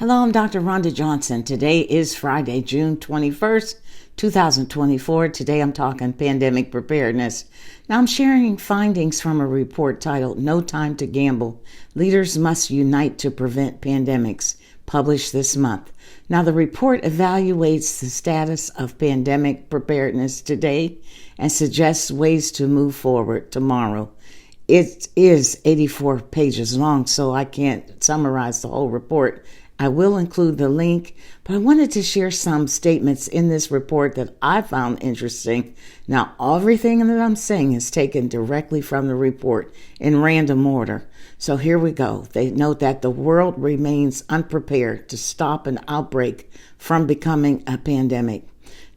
Hello, I'm Dr. Rhonda Johnson. Today is Friday, June 21st, 2024. Today I'm talking pandemic preparedness. Now I'm sharing findings from a report titled No Time to Gamble. Leaders Must Unite to Prevent Pandemics, published this month. Now the report evaluates the status of pandemic preparedness today and suggests ways to move forward tomorrow. It is 84 pages long, so I can't summarize the whole report. I will include the link, but I wanted to share some statements in this report that I found interesting. Now, everything that I'm saying is taken directly from the report in random order. So here we go. They note that the world remains unprepared to stop an outbreak from becoming a pandemic.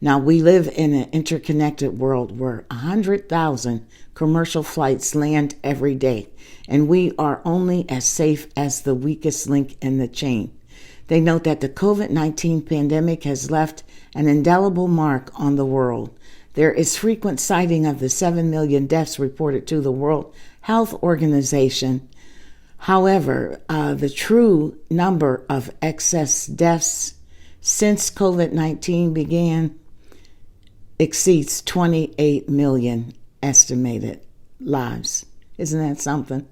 Now, we live in an interconnected world where 100,000 commercial flights land every day, and we are only as safe as the weakest link in the chain. They note that the COVID-19 pandemic has left an indelible mark on the world. There is frequent citing of the 7 million deaths reported to the World Health Organization. However, the true number of excess deaths since COVID-19 began exceeds 28 million estimated lives. Isn't that something?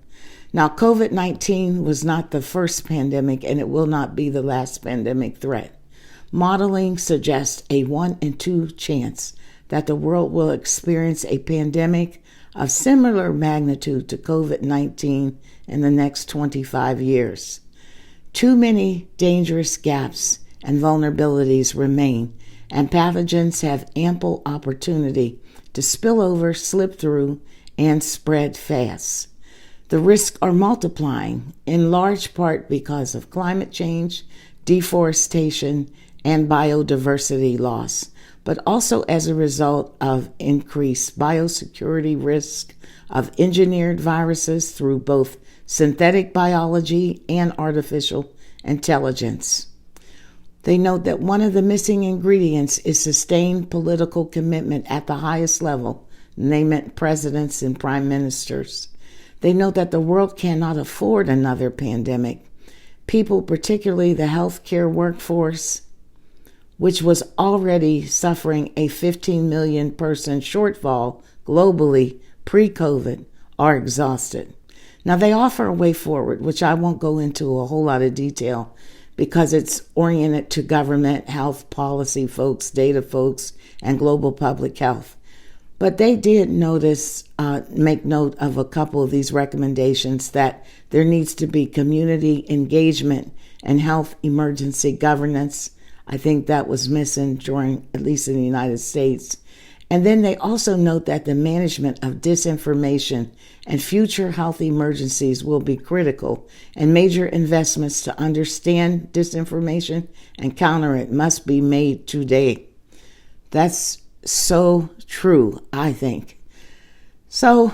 Now, COVID-19 was not the first pandemic, and it will not be the last pandemic threat. Modeling suggests a 1 in 2 chance that the world will experience a pandemic of similar magnitude to COVID-19 in the next 25 years. Too many dangerous gaps and vulnerabilities remain, and pathogens have ample opportunity to spill over, slip through, and spread fast. The risks are multiplying, in large part because of climate change, deforestation, and biodiversity loss, but also as a result of increased biosecurity risk of engineered viruses through both synthetic biology and artificial intelligence. They note that one of the missing ingredients is sustained political commitment at the highest level, and they meant presidents and prime ministers. They note that the world cannot afford another pandemic. People, particularly the healthcare workforce, which was already suffering a 15 million person shortfall globally pre-COVID, are exhausted. Now, they offer a way forward, which I won't go into a whole lot of detail because it's oriented to government, health policy folks, data folks, and global public health. But they did make note of a couple of these recommendations, that there needs to be community engagement and health emergency governance. I think that was missing during, at least in the United States. And then they also note that the management of disinformation and future health emergencies will be critical, and major investments to understand disinformation and counter it must be made today. That's so true, I think. So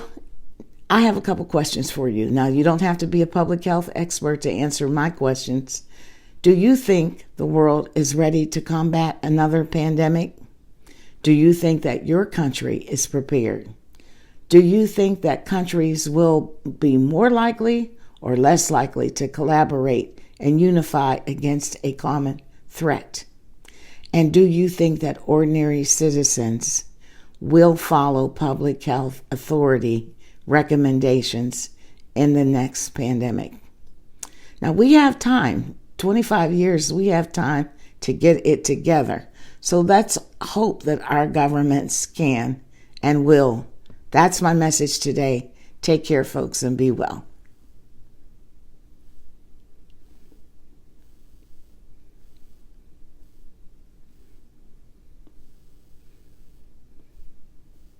I have a couple questions for you. Now, you don't have to be a public health expert to answer my questions. Do you think the world is ready to combat another pandemic? Do you think that your country is prepared? Do you think that countries will be more likely or less likely to collaborate and unify against a common threat? And do you think that ordinary citizens will follow public health authority recommendations in the next pandemic? Now, we have time, 25 years, we have time to get it together. So let's hope that our governments can and will. That's my message today. Take care, folks, and be well.